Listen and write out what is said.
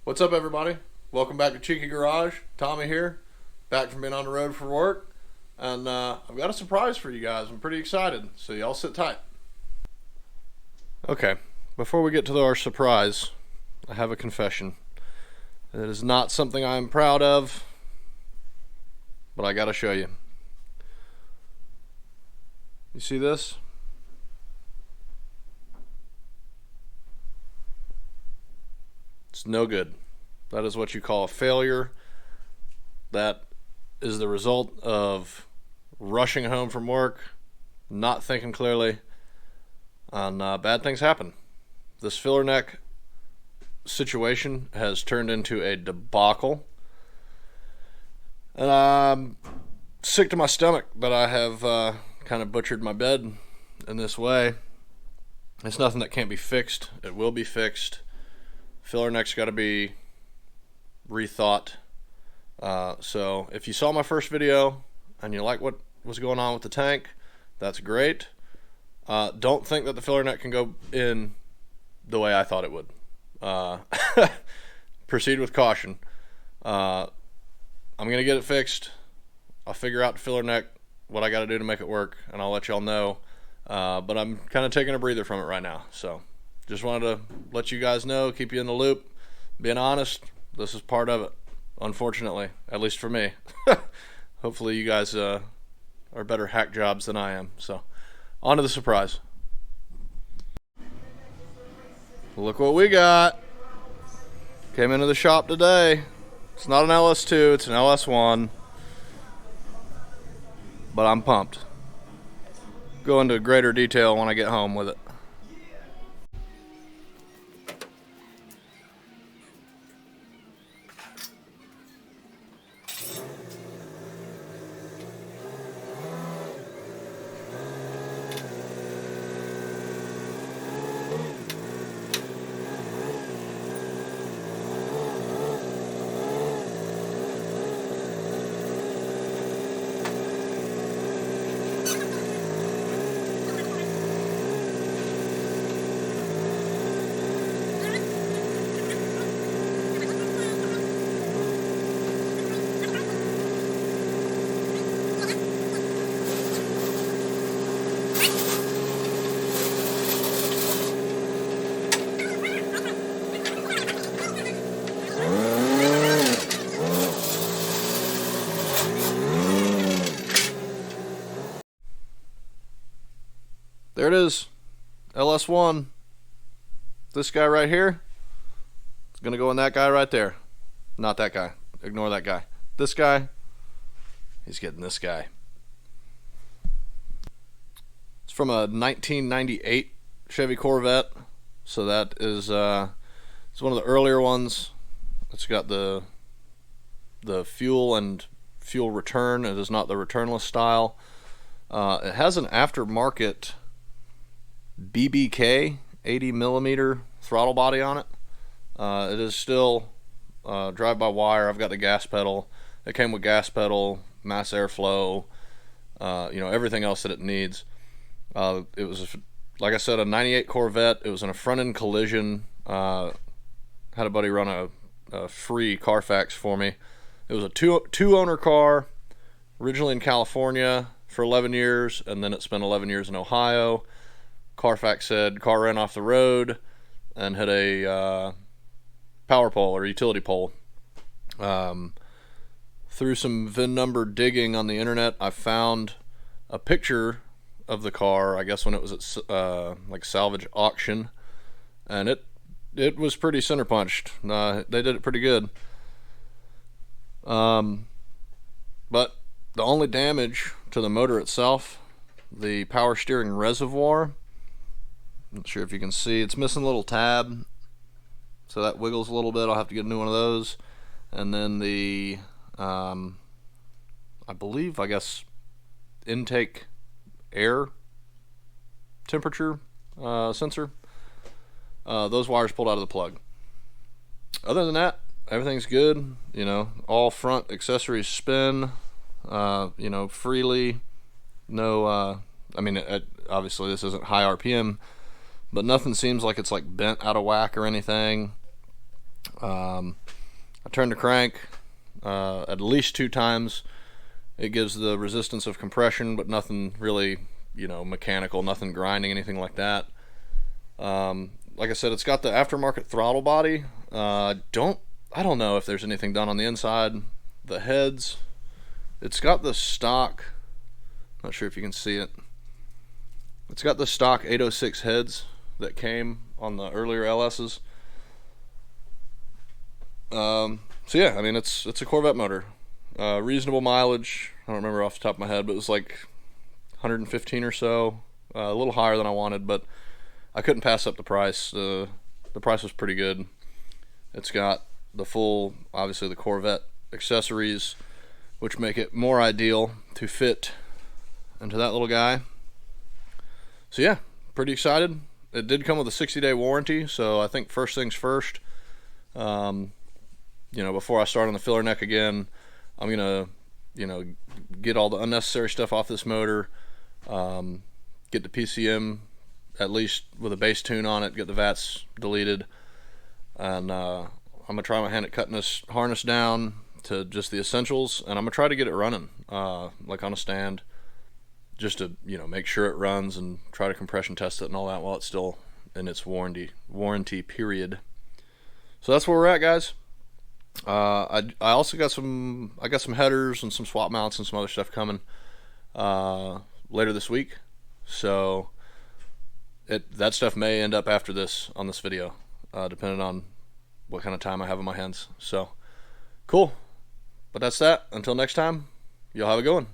What's up, everybody? Welcome back to Cheeky Garage. Tommy here, back from being on the road for work, and I've got a surprise for you guys. I'm pretty excited, so y'all sit tight. Okay, before we get to our surprise, I have a confession. It is not something I'm proud of, but I gotta show you. You see this? It's no good. That is what you call a failure. That is the result of rushing home from work, not thinking clearly, and bad things happen. This filler neck situation has turned into a debacle, and I'm sick to my stomach that I have kind of butchered my bed in this way. It's nothing that can't be fixed. It will be fixed. Filler neck's got to be rethought. So if you saw my first video and you like what was going on with the tank, that's great. Don't think that the filler neck can go in the way I thought it would. Proceed with caution. I'm gonna get it fixed. I'll figure out the filler neck, what I got to do to make it work, and I'll let y'all know. But I'm kind of taking a breather from it right now, so just wanted to let you guys know, keep you in the loop. Being honest, this is part of it, unfortunately, at least for me. Hopefully you guys are better hack jobs than I am. So on to the surprise. Look what we got. Came into the shop today. It's not an LS2, it's an LS1, but I'm pumped. Go into greater detail when I get home with it. There it is, LS1. This guy right here, it's gonna go in that guy right there. Not that guy, ignore that guy. This guy, he's getting this guy. It's from a 1998 Chevy Corvette, so that is it's one of the earlier ones. It's got the fuel and fuel return. It is not the returnless style. It has an aftermarket BBK 80 millimeter throttle body on it. It is still drive-by-wire. I've got the gas pedal. It came with gas pedal, mass airflow, everything else that it needs. It was, like I said, a 98 Corvette. It was in a front-end collision. Had a buddy run a free Carfax for me. It was a two-owner car, originally in California for 11 years, and then it spent 11 years in Ohio. Carfax said car ran off the road and hit a power pole or utility pole. Through some VIN number digging on the internet, I found a picture of the car, I guess when it was at like salvage auction, and it was pretty center punched. They did it pretty good. But the only damage to the motor itself, the power steering reservoir, not sure if you can see, it's missing a little tab, so that wiggles a little bit. I'll have to get a new one of those. And then the I guess intake air temperature sensor, those wires pulled out of the plug. Other than that, everything's good. All front accessories spin freely. No obviously this isn't high RPM, but nothing seems like it's like bent out of whack or anything. I turn the crank at least 2 times. It gives the resistance of compression, but nothing really, mechanical, nothing grinding, anything like that. Like I said, it's got the aftermarket throttle body. I don't know if there's anything done on the inside. The heads, it's got the stock. Not sure if you can see it. It's got the stock 806 heads that came on the earlier LS's. So yeah, I mean it's a Corvette motor. Reasonable mileage. I don't remember off the top of my head, but it was like 115 or so. A little higher than I wanted, but I couldn't pass up the price. The price was pretty good. It's got the full, obviously the Corvette accessories, which make it more ideal to fit into that little guy. So yeah, pretty excited. It did come with a 60-day warranty, so I think first things first. Before I start on the filler neck again, I'm gonna, get all the unnecessary stuff off this motor. Get the PCM at least with a base tune on it. Get the VATs deleted, and I'm gonna try my hand at cutting this harness down to just the essentials, and I'm gonna try to get it running, like on a stand, just to make sure it runs and try to compression test it and all that while it's still in its warranty period. So that's where we're at, guys. I also got some headers and some swap mounts and some other stuff coming later this week. So that stuff may end up after this on this video, depending on what kind of time I have on my hands. So cool. But that's that. Until next time, y'all have a good one.